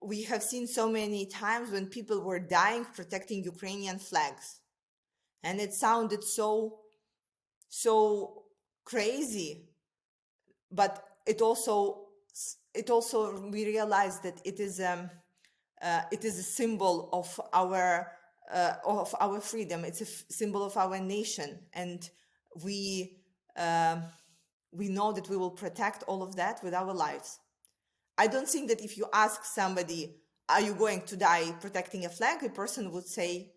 we have seen so many times when people were dying protecting Ukrainian flags, and it sounded so crazy, but it also we realized that it is a symbol of our freedom. It's a symbol of our nation, and we know that we will protect all of that with our lives. I don't think that if you ask somebody, are you going to die protecting a flag, a person would say,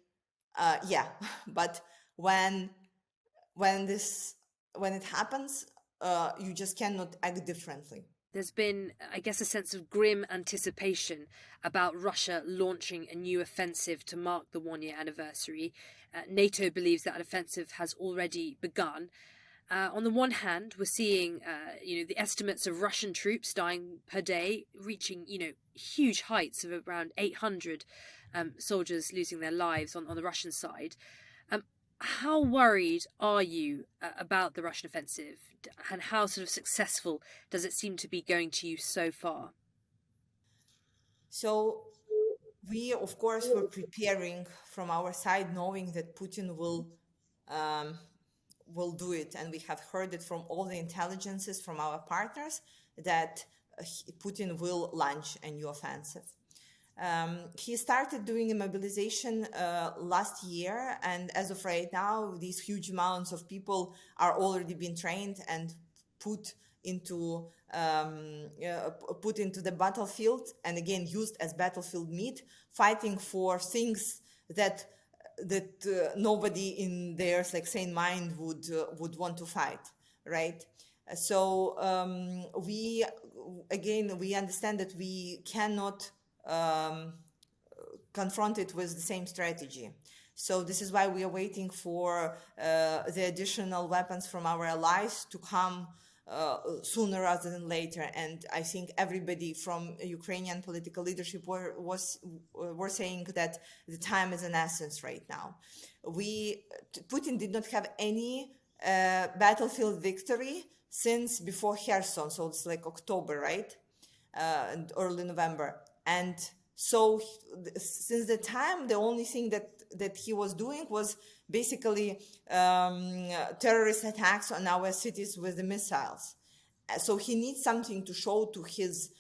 yeah. But when it happens, you just cannot act differently. There's been, I guess, a sense of grim anticipation about Russia launching a new offensive to mark the one-year anniversary. NATO believes that an offensive has already begun. On the one hand, we're seeing, the estimates of Russian troops dying per day reaching, huge heights of around 800 soldiers losing their lives on the Russian side. How worried are you about the Russian offensive, and how sort of successful does it seem to be going to you so far? So we, of course, were preparing from our side, knowing that Putin will do it, and we have heard it from all the intelligences from our partners that Putin will launch a new offensive. He started doing a mobilization last year, and as of right now, these huge amounts of people are already being trained and put into the battlefield, and again used as battlefield meat, fighting for things that nobody in their sane mind would want to fight, right? So we understand that we cannot confront it with the same strategy. So this is why we are waiting for the additional weapons from our allies to come sooner rather than later. And I think everybody from Ukrainian political leadership were saying that the time is an essence right now. Putin did not have any battlefield victory since before Kherson, so it's like October, right? And early November. And so since the time, the only thing that he was doing was basically terrorist attacks on our cities with the missiles. So he needs something to show to his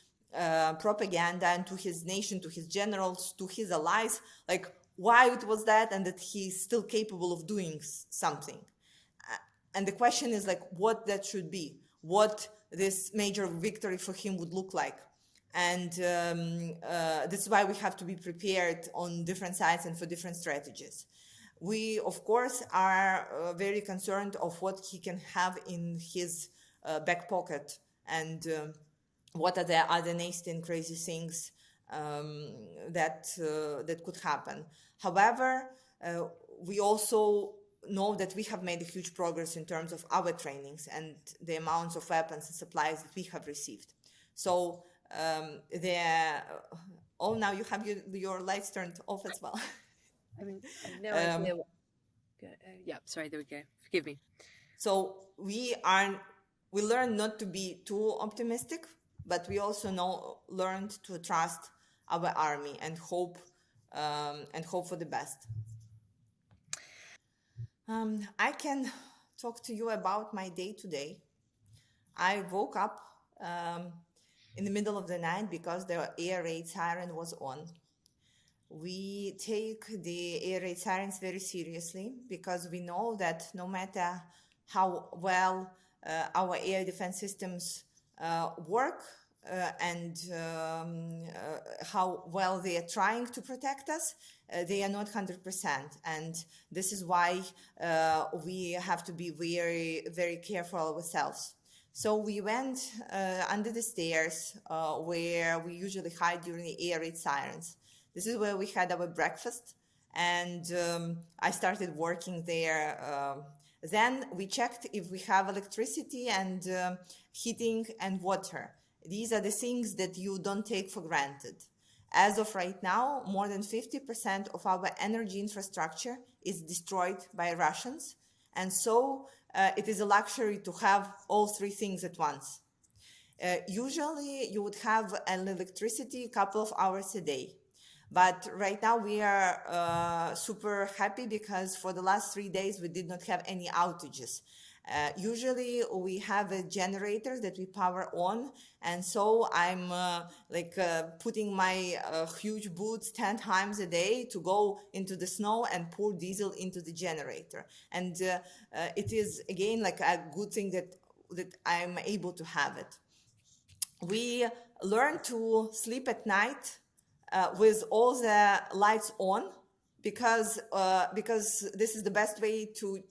propaganda and to his nation, to his generals, to his allies, like why it was that, and that he's still capable of doing something. And the question is like what that should be, what this major victory for him would look like. And this is why we have to be prepared on different sides and for different strategies. We, of course, are very concerned of what he can have in his back pocket, and what are the other nasty and crazy things that could happen. However, we also know that we have made a huge progress in terms of our trainings and the amounts of weapons and supplies that we have received. So now you have your lights turned off as well. I mean, I have no idea. Yeah, sorry, there we go. Forgive me. So we learned not to be too optimistic, but we also learned to trust our army and hope for the best. I can talk to you about my day today. I woke up in the middle of the night because the air raid siren was on. We take the air raid sirens very seriously because we know that no matter how well our air defense systems work and how well they are trying to protect us, they are not 100%. And this is why we have to be very, very careful ourselves. So we went under the stairs where we usually hide during the air raid sirens. This is where we had our breakfast, and I started working there. Then we checked if we have electricity and heating and water. These are the things that you don't take for granted. As of right now, more than 50% of our energy infrastructure is destroyed by Russians. And so it is a luxury to have all three things at once. Usually you would have an electricity a couple of hours a day. But right now we are super happy because for the last 3 days we did not have any outages. Usually we have a generator that we power on, and so I'm putting my huge boots 10 times a day to go into the snow and pour diesel into the generator. And it is again like a good thing that I'm able to have it. We learn to sleep at night with all the lights on, because this is the best way to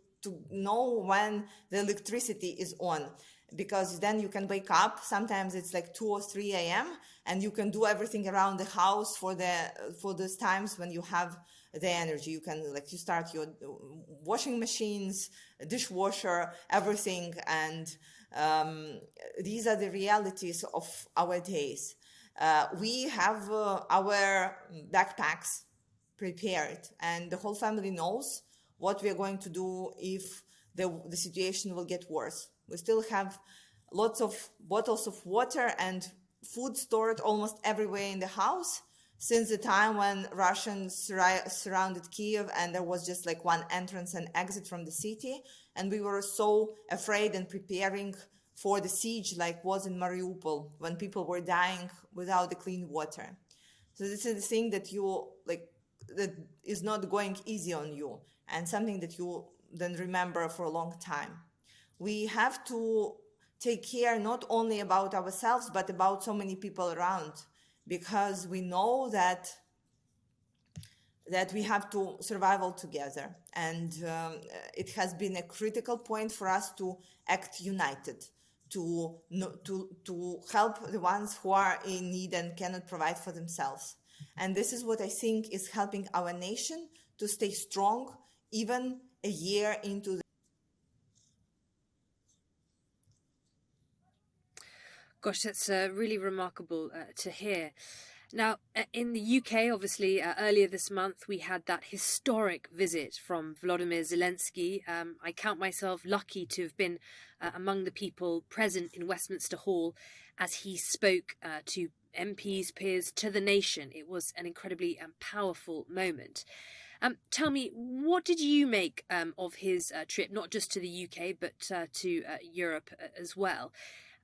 know when the electricity is on, because then you can wake up. Sometimes it's like 2 or 3 a.m. and you can do everything around the house for those times when you have the energy. You can you start your washing machines, dishwasher, everything. And these are the realities of our days. We have our backpacks prepared, and the whole family knows what we are going to do if the situation will get worse. We still have lots of bottles of water and food stored almost everywhere in the house, since the time when Russians surrounded Kiev and there was just like one entrance and exit from the city, and we were so afraid and preparing for the siege like was in Mariupol, when people were dying without the clean water. So this is the thing that that is not going easy on you, and something that you then remember for a long time. We have to take care not only about ourselves, but about so many people around, because we know that we have to survive all together. And it has been a critical point for us to act united, to help the ones who are in need and cannot provide for themselves. And this is what I think is helping our nation to stay strong even a year into the Gosh, that's really remarkable to hear. Now, in the UK, obviously, earlier this month, we had that historic visit from Volodymyr Zelensky. I count myself lucky to have been among the people present in Westminster Hall as he spoke to MPs, peers, to the nation. It was an incredibly powerful moment. Tell me, what did you make of his trip, not just to the UK, but to Europe as well?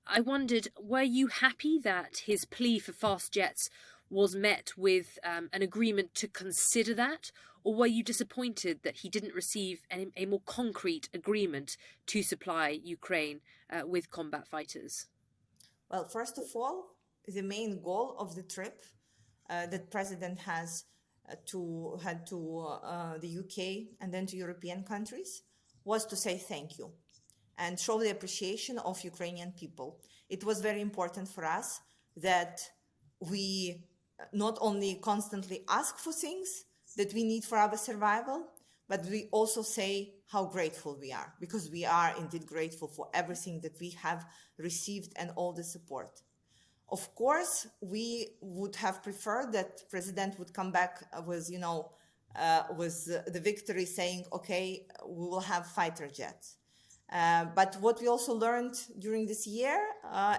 I wondered, were you happy that his plea for fast jets was met with an agreement to consider that? Or were you disappointed that he didn't receive a more concrete agreement to supply Ukraine with combat fighters? Well, first of all, the main goal of the trip that President has to the UK and then to European countries was to say thank you and show the appreciation of Ukrainian people. It was very important for us that we not only constantly ask for things that we need for our survival, but we also say how grateful we are, because we are indeed grateful for everything that we have received and all the support. Of course, we would have preferred that President would come back with, with the victory, saying, okay, we will have fighter jets. But what we also learned during this year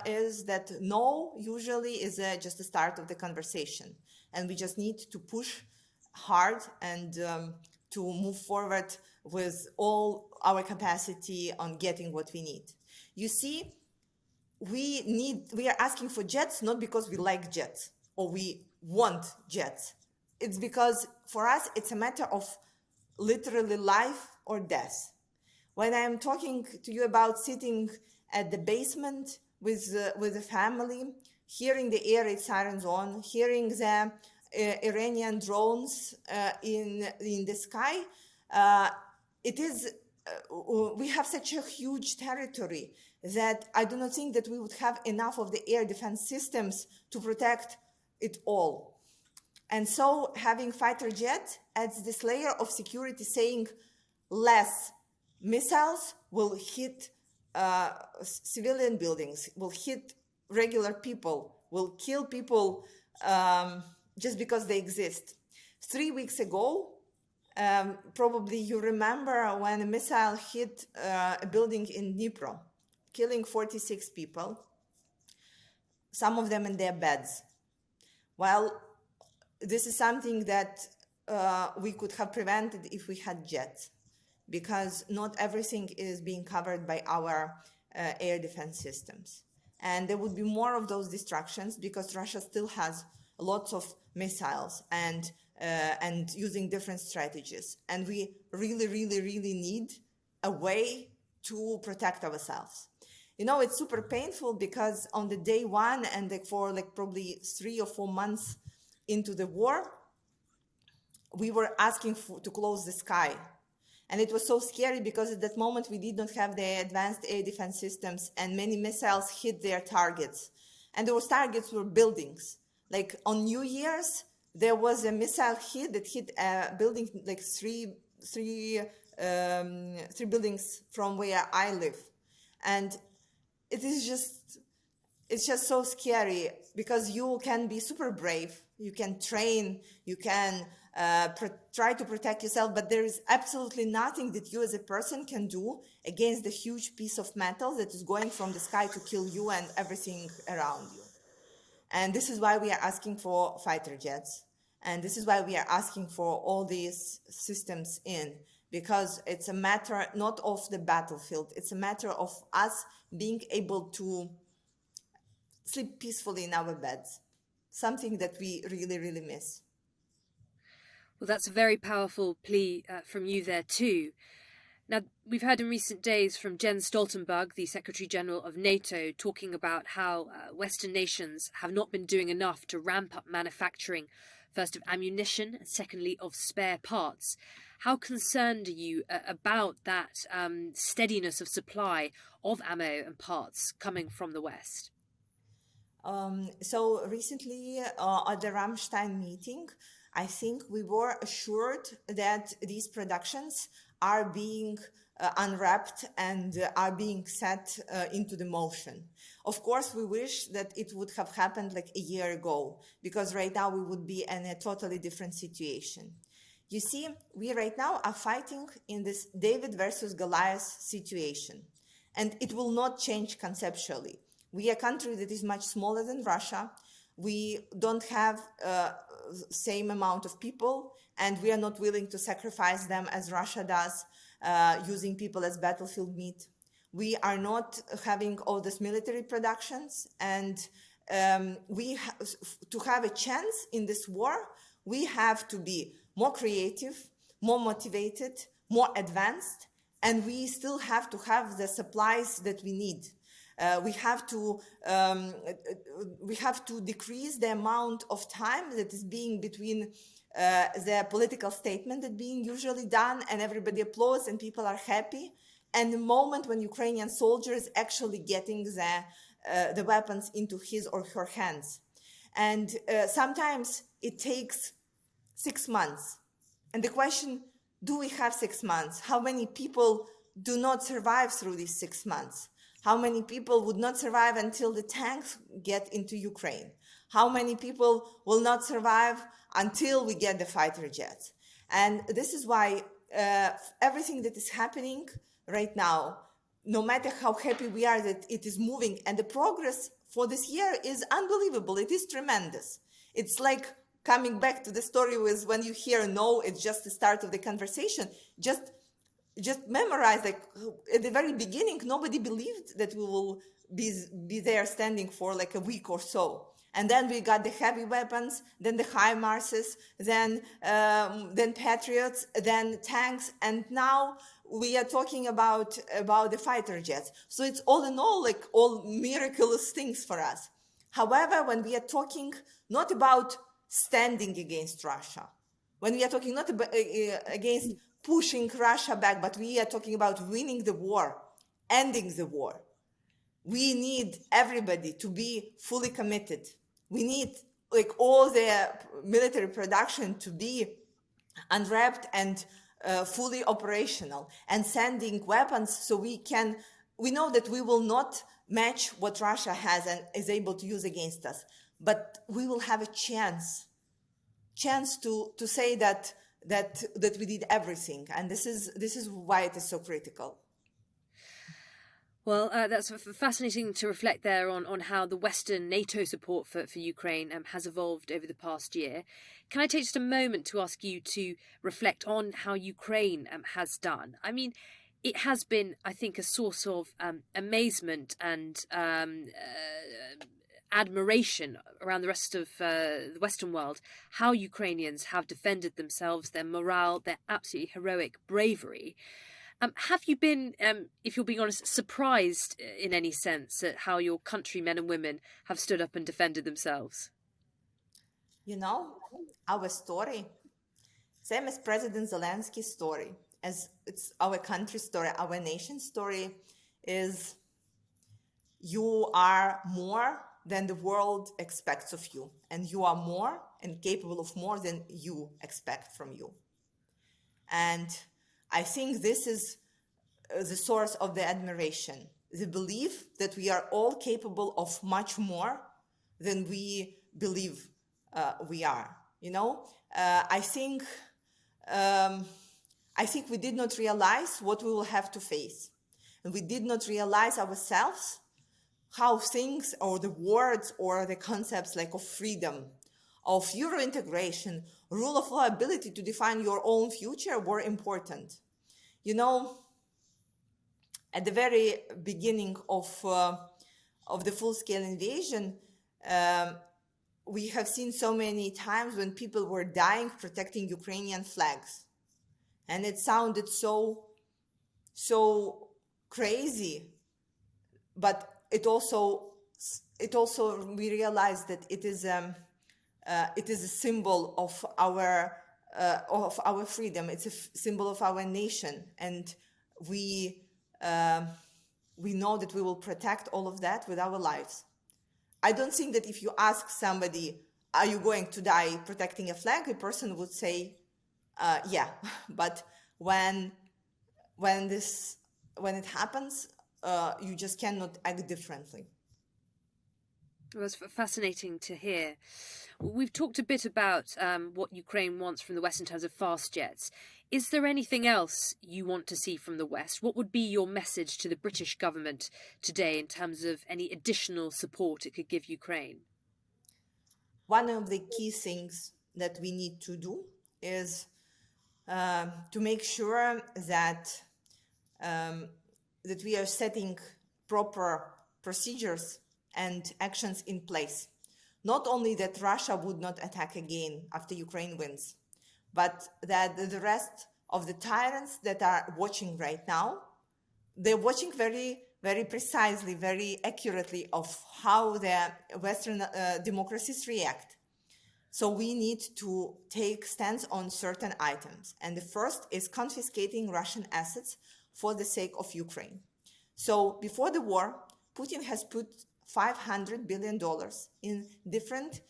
is that no usually is just the start of the conversation. And we just need to push hard and to move forward with all our capacity on getting what we need. You see, we are asking for jets not because we like jets or we want jets. It's because for us, it's a matter of literally life or death. When I'm talking to you about sitting at the basement with the family, hearing the air raid sirens on, hearing the Iranian drones in the sky, it is we have such a huge territory that I do not think that we would have enough of the air defense systems to protect it all. And so having fighter jets adds this layer of security, saying less missiles will hit civilian buildings, will hit regular people, will kill people just because they exist. 3 weeks ago, probably you remember when a missile hit a building in Dnipro, killing 46 people. some of them in their beds. Well, this is something that we could have prevented if we had jets, because not everything is being covered by our air defense systems. And there would be more of those distractions because Russia still has lots of missiles and using different strategies. And we really, really, really need a way to protect ourselves. You know, it's super painful because on the day one and for probably 3 or 4 months into the war, we were asking to close the sky. And it was so scary because at that moment we did not have the advanced air defense systems, and many missiles hit their targets. And those targets were buildings. Like on New Year's, there was a missile hit that hit a building, like three buildings from where I live. And it's just so scary because you can be super brave, you can train, you can try to protect yourself, but there is absolutely nothing that you as a person can do against the huge piece of metal that is going from the sky to kill you and everything around you. And this is why we are asking for fighter jets. And this is why we are asking for all these systems in, because it's a matter not of the battlefield, it's a matter of us being able to sleep peacefully in our beds, something that we really, really miss. Well, that's a very powerful plea from you there too. Now, we've heard in recent days from Jens Stoltenberg, the Secretary General of NATO, talking about how Western nations have not been doing enough to ramp up manufacturing, first of ammunition, and secondly of spare parts. How concerned are you about that steadiness of supply of ammo and parts coming from the West? So recently at the Ramstein meeting, I think we were assured that these productions are being unwrapped and are being set into the motion. Of course, we wish that it would have happened like a year ago, because right now we would be in a totally different situation. You see, we right now are fighting in this David versus Goliath situation, and it will not change conceptually. We are a country that is much smaller than Russia. We don't have same amount of people, and we are not willing to sacrifice them as Russia does, using people as battlefield meat. We are not having all these military productions, and to have a chance in this war, we have to be more creative, more motivated, more advanced, and we still have to have the supplies that we need. We have to decrease the amount of time that is being between the political statement that being usually done and everybody applauds and people are happy, and the moment when Ukrainian soldiers actually getting the weapons into his or her hands. And sometimes it takes 6 months. And the question, do we have 6 months? How many people do not survive through these 6 months? How many people would not survive until the tanks get into Ukraine? How many people will not survive until we get the fighter jets? And this is why everything that is happening right now, no matter how happy we are that it is moving, and the progress for this year is unbelievable. It is tremendous. It's like coming back to the story with when you hear no, it's just the start of the conversation. Just memorize, like at the very beginning, nobody believed that we will be there standing for like a week or so. And then we got the heavy weapons, then the HIMARSes, then Patriots, then tanks, and now we are talking about the fighter jets. So it's all in all like all miraculous things for us. However, when we are talking not about standing against Russia, when we are talking not against pushing Russia back, but we are talking about winning the war, ending the war. We need everybody to be fully committed. We need like all the military production to be unwrapped and fully operational, and sending weapons so we know that we will not match what Russia has and is able to use against us, but we will have a chance to say that we did everything, and this is why it is so critical. Well, that's fascinating to reflect there on how the Western NATO support for Ukraine has evolved over the past year. Can I take just a moment to ask you to reflect on how Ukraine has done? I mean, it has been, I think, a source of amazement and admiration around the rest of the Western world, how Ukrainians have defended themselves, their morale, their absolutely heroic bravery. Have you been, if you're being honest, surprised in any sense at how your countrymen and women have stood up and defended themselves? You know, our story, same as President Zelensky's story, as it's our country's story, our nation's story, is you are more than the world expects of you, and you are more and capable of more than you expect from you. And I think this is the source of the admiration, the belief that we are all capable of much more than we believe we are. You know, I think we did not realize what we will have to face, and we did not realize ourselves how things or the words or the concepts like of freedom, of Euro integration, rule of law, ability to define your own future were important. You know, at the very beginning of the full-scale invasion, we have seen so many times when people were dying protecting Ukrainian flags, and it sounded so crazy, but it also we realized that it is a symbol of our freedom. It's a symbol of our nation, and we know that we will protect all of that with our lives. I don't think that if you ask somebody, are you going to die protecting a flag, a person would say, yeah. But when it happens, you just cannot act differently. It was fascinating to hear. We've talked a bit about what Ukraine wants from the West in terms of fast jets. Is there anything else you want to see from the West? What would be your message to the British government today in terms of any additional support it could give Ukraine? One of the key things that we need to do is to make sure that we are setting proper procedures and actions in place. Not only that Russia would not attack again after Ukraine wins, but that the rest of the tyrants that are watching right now, they're watching very, very precisely, very accurately of how the Western democracies react. So we need to take stance on certain items. And the first is confiscating Russian assets for the sake of Ukraine. So before the war, Putin has put $500 billion in different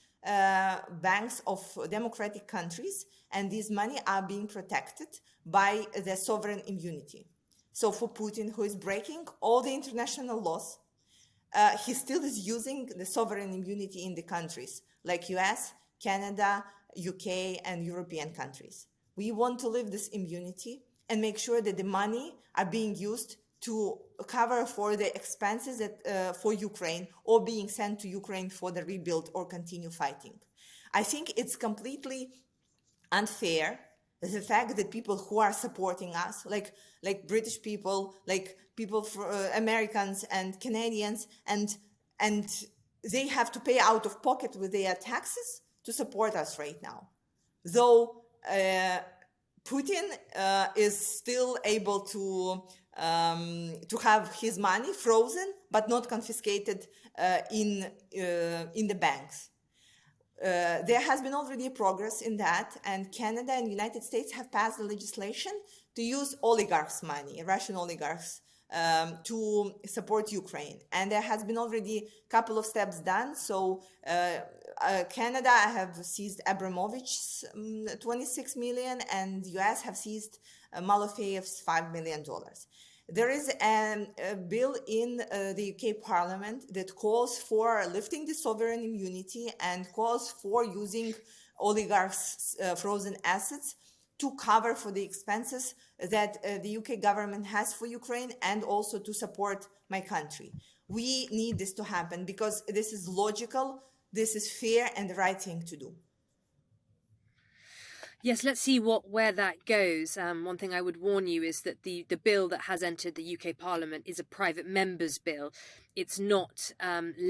banks of democratic countries, and these money are being protected by the sovereign immunity. So for Putin, who is breaking all the international laws, he still is using the sovereign immunity in the countries like US, Canada, UK, and European countries. We want to leave this immunity and make sure that the money are being used to cover for the expenses that for Ukraine, or being sent to Ukraine for the rebuild or continue fighting. I think it's completely unfair, the fact that people who are supporting us, like British people, like people, Americans and Canadians, and they have to pay out of pocket with their taxes to support us right now. Though Putin is still able to have his money frozen but not confiscated in the banks. There has been already progress in that, and Canada and United States have passed the legislation to use oligarchs' money, Russian oligarchs, to support Ukraine. And there has been already a couple of steps done. So Canada have seized Abramovich's $26 million, and US have seized Malofeyev's $5 million. There is a bill in the UK Parliament that calls for lifting the sovereign immunity and calls for using oligarchs' frozen assets to cover for the expenses that the UK government has for Ukraine, and also to support my country. We need this to happen because this is logical, this is fair and the right thing to do. Yes, let's see where that goes. One thing I would warn you is that the bill that has entered the UK Parliament is a private member's bill. It's not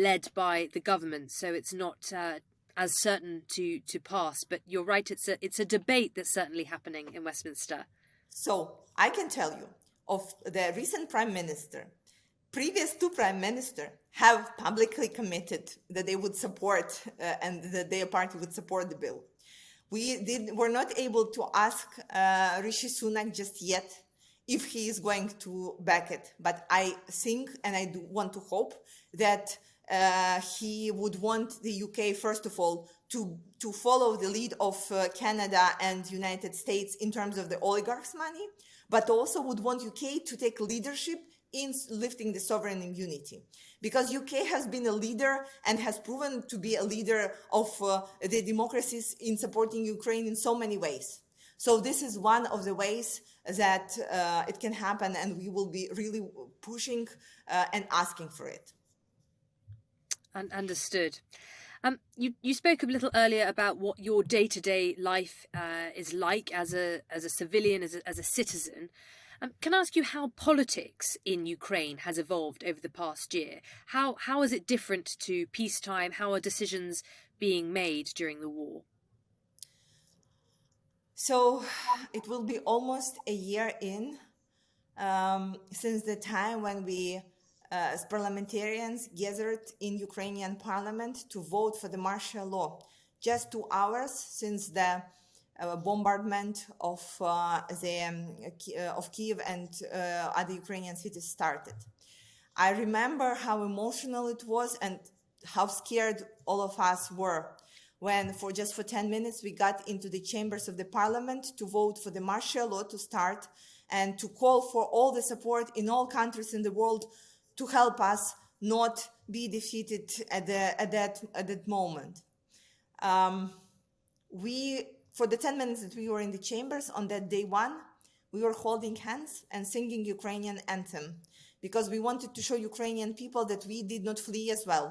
led by the government, so it's not as certain to pass. But you're right, it's a debate that's certainly happening in Westminster. So I can tell you of the recent Prime Minister, previous two Prime Ministers have publicly committed that they would support and that their party would support the bill. We're not able to ask Rishi Sunak just yet if he is going to back it. But I think, and I do want to hope, that he would want the UK, first of all, to follow the lead of Canada and United States in terms of the oligarchs' money, but also would want UK to take leadership in lifting the sovereign immunity. Because UK has been a leader and has proven to be a leader of the democracies in supporting Ukraine in so many ways. So this is one of the ways that it can happen, and we will be really pushing and asking for it. Understood. You spoke a little earlier about what your day-to-day life is like as a civilian, as a citizen. Can I ask you how politics in Ukraine has evolved over the past year? How is it different to peacetime? How are decisions being made during the war? So it will be almost a year in since the time when we, as parliamentarians, gathered in Ukrainian parliament to vote for the martial law. Just 2 hours since the bombardment of Kiev and other Ukrainian cities started. I remember how emotional it was and how scared all of us were when for 10 minutes we got into the chambers of the parliament to vote for the martial law to start and to call for all the support in all countries in the world to help us not be defeated at that moment. For the 10 minutes that we were in the chambers on that day one, we were holding hands and singing Ukrainian anthem because we wanted to show Ukrainian people that we did not flee as well,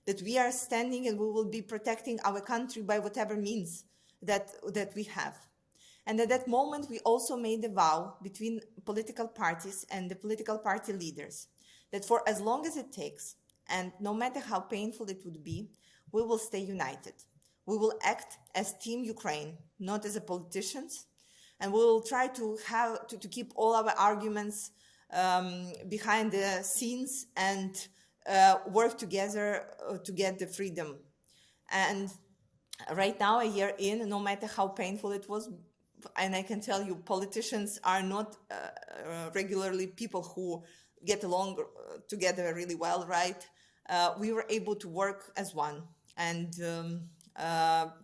that we are standing and we will be protecting our country by whatever means that we have. And at that moment, we also made a vow between political parties and the political party leaders that for as long as it takes, and no matter how painful it would be, we will stay united. We will act as Team Ukraine, not as a politicians, and we will try to keep all our arguments behind the scenes and work together to get the freedom. And right now, a year in, no matter how painful it was, and I can tell you, politicians are not regularly people who get along together really well, right? We were able to work as one and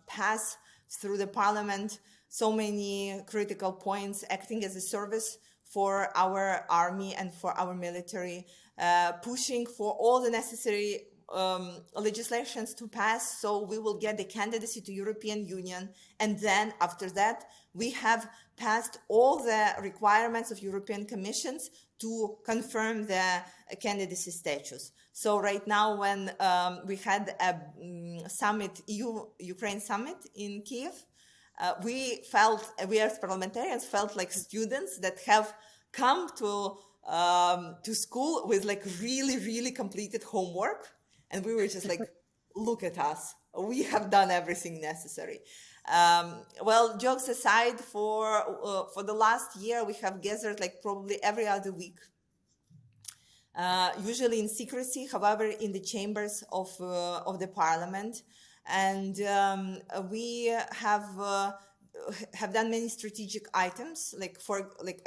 pass through the parliament so many critical points, acting as a service for our army and for our military, pushing for all the necessary legislations to pass so we will get the candidacy to European Union. And then after that, we have passed all the requirements of European Commissions to confirm the candidacy status. So right now, when we had a summit, EU-Ukraine summit in Kiev, we as parliamentarians felt like students that have come to school with like really, really completed homework. And we were just like, look at us. We have done everything necessary. Well, jokes aside, for the last year, we have gathered like probably every other week. Usually in secrecy, however, in the chambers of the parliament. And we have done many strategic items,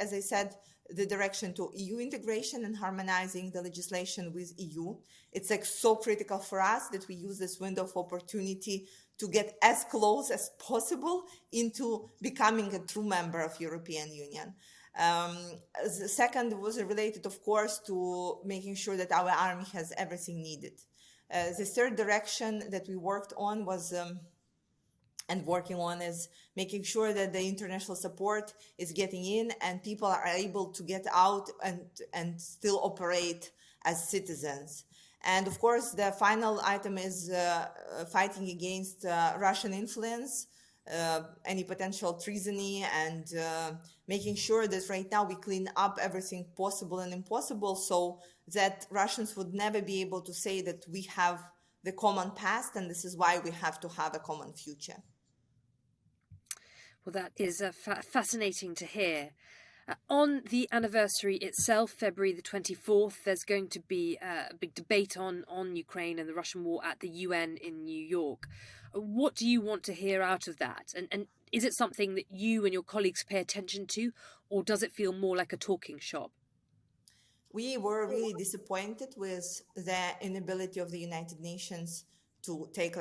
as I said, the direction to EU integration and harmonizing the legislation with EU. It's like so critical for us that we use this window of opportunity to get as close as possible into becoming a true member of European Union. The second was related, of course, to making sure that our army has everything needed. The third direction that we worked on was and working on is making sure that the international support is getting in and people are able to get out and still operate as citizens. And of course, the final item is fighting against Russian influence, any potential treasony, and making sure that right now we clean up everything possible and impossible, so that Russians would never be able to say that we have the common past and this is why we have to have a common future. Well, that is fascinating to hear. On the anniversary itself, February the 24th, there's going to be a big debate on Ukraine and the Russian war at the UN in New York. What do you want to hear out of that? And is it something that you and your colleagues pay attention to, or does it feel more like a talking shop? We were really disappointed with the inability of the United Nations to take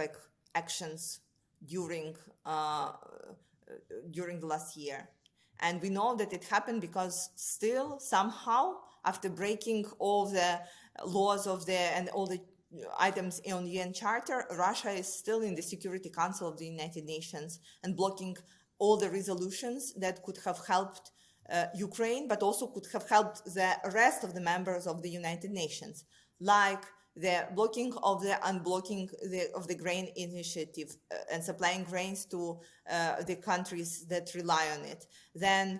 actions during the last year. And we know that it happened because still somehow, after breaking all the laws and all the items on the UN Charter, Russia is still in the Security Council of the United Nations and blocking all the resolutions that could have helped Ukraine, but also could have helped the rest of the members of the United Nations, like the blocking of the unblocking of the grain initiative and supplying grains to the countries that rely on it. Then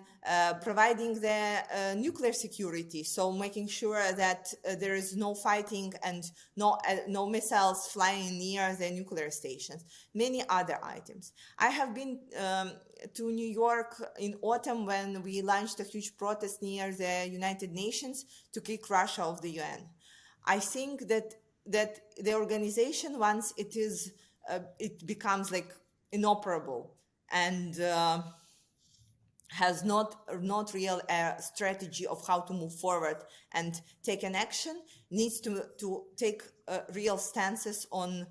providing the nuclear security, so making sure that there is no fighting and no missiles flying near the nuclear stations. Many other items. I have been to New York in autumn when we launched a huge protest near the United Nations to kick Russia off the UN. I think that the organization, once it becomes inoperable and has not real strategy of how to move forward and take an action, needs to take real stances on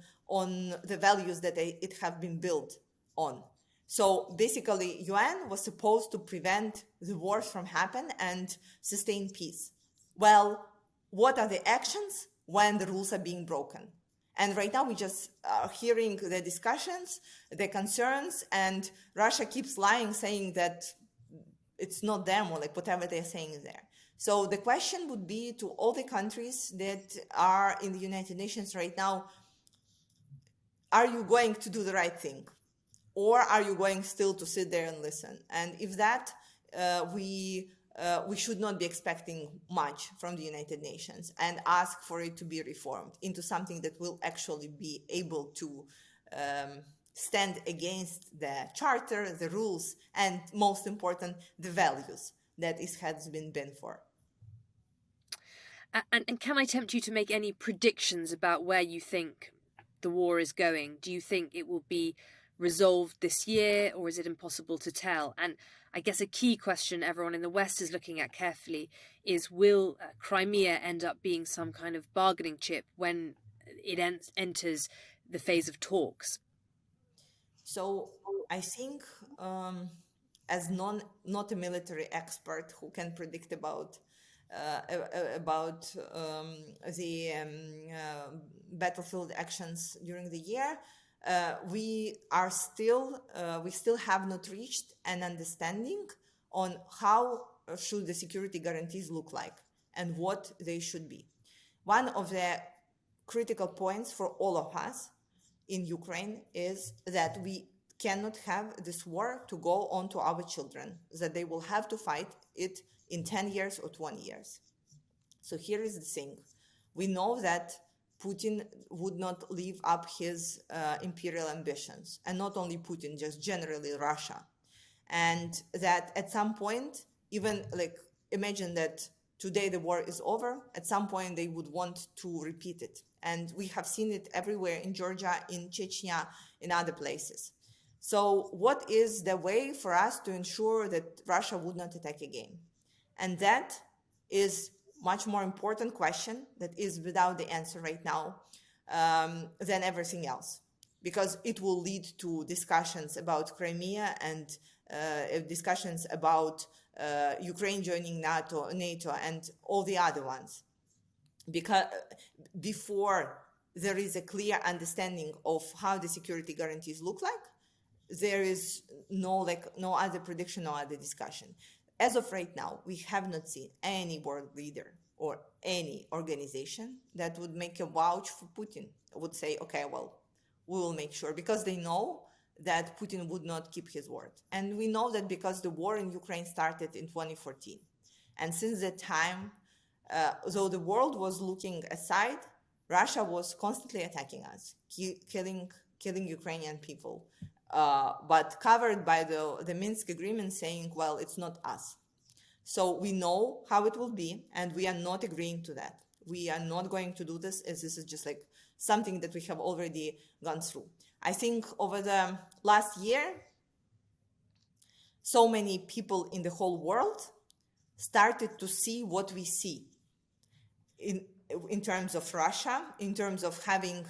the values that it have been built on. So basically, UN was supposed to prevent the wars from happening and sustain peace. Well, what are the actions when the rules are being broken? And right now we just are hearing the discussions, the concerns, and Russia keeps lying, saying that it's not them, or whatever they're saying is there. So the question would be to all the countries that are in the United Nations right now, are you going to do the right thing? Or are you going still to sit there and listen? And if that, we should not be expecting much from the United Nations and ask for it to be reformed into something that will actually be able to stand against the charter, the rules, and most important, the values that it has been for. And can I tempt you to make any predictions about where you think the war is going? Do you think it will be resolved this year, or is it impossible to tell? And I guess a key question everyone in the West is looking at carefully is, will Crimea end up being some kind of bargaining chip when it enters the phase of talks? So I think, as not a military expert who can predict about the battlefield actions during the year, we still have not reached an understanding on how should the security guarantees look like and what they should be. One of the critical points for all of us in Ukraine is that we cannot have this war to go on to our children, that they will have to fight it in 10 years or 20 years. So here is the thing. We know that Putin would not live up his imperial ambitions, and not only Putin, just generally Russia. And that at some point, even imagine that today the war is over, at some point they would want to repeat it. And we have seen it everywhere, in Georgia, in Chechnya, in other places. So what is the way for us to ensure that Russia would not attack again? And that is much more important question that is without the answer right now than everything else, because it will lead to discussions about Crimea and discussions about Ukraine joining NATO and all the other ones. Because before there is a clear understanding of how the security guarantees look like, there is no other prediction, no other discussion. As of right now, we have not seen any world leader or any organization that would make a vouch for Putin, would say, okay, well, we will make sure, because they know that Putin would not keep his word. And we know that because the war in Ukraine started in 2014. And since that time, though the world was looking aside, Russia was constantly attacking us, killing Ukrainian people, but covered by the Minsk agreement saying, well, it's not us. So we know how it will be, and we are not agreeing to that. We are not going to do this, as this is just like something that we have already gone through. I think over the last year, so many people in the whole world started to see what we see in terms of Russia, in terms of having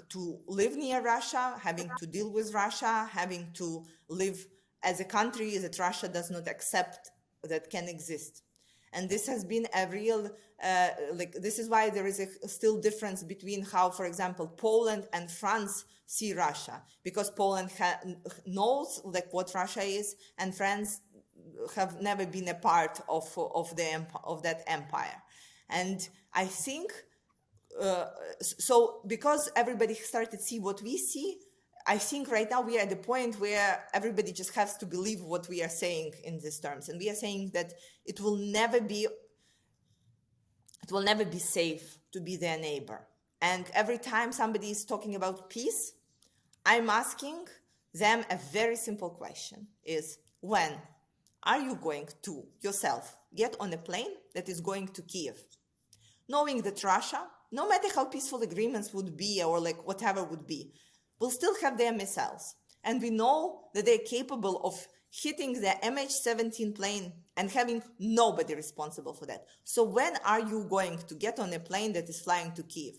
to live near Russia, having to deal with Russia, having to live as a country that Russia does not accept that can exist. And this has been a real, this is why there is a still difference between how, for example, Poland and France see Russia, because Poland knows like what Russia is, and France have never been a part of that empire. And I think, so because everybody started to see what we see, I think right now we are at the point where everybody just has to believe what we are saying in these terms. And we are saying that it will never be safe to be their neighbor. And every time somebody is talking about peace, I'm asking them a very simple question, is when are you going to yourself get on a plane that is going to Kiev, knowing that Russia, no matter how peaceful agreements would be or like whatever would be, will still have their missiles. And we know that they're capable of hitting the MH17 plane and having nobody responsible for that. So when are you going to get on a plane that is flying to Kiev?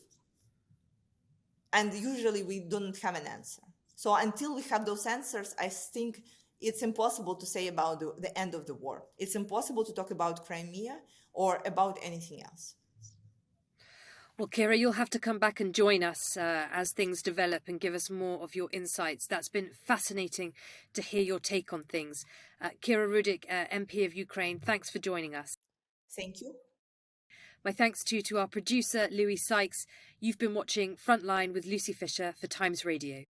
And usually we don't have an answer. So until we have those answers, I think it's impossible to say about the end of the war. It's impossible to talk about Crimea or about anything else. Well, Kira, you'll have to come back and join us as things develop and give us more of your insights. That's been fascinating to hear your take on things. Kira Rudik, MP of Ukraine, thanks for joining us. Thank you. My thanks to our producer, Louis Sykes. You've been watching Frontline with Lucy Fisher for Times Radio.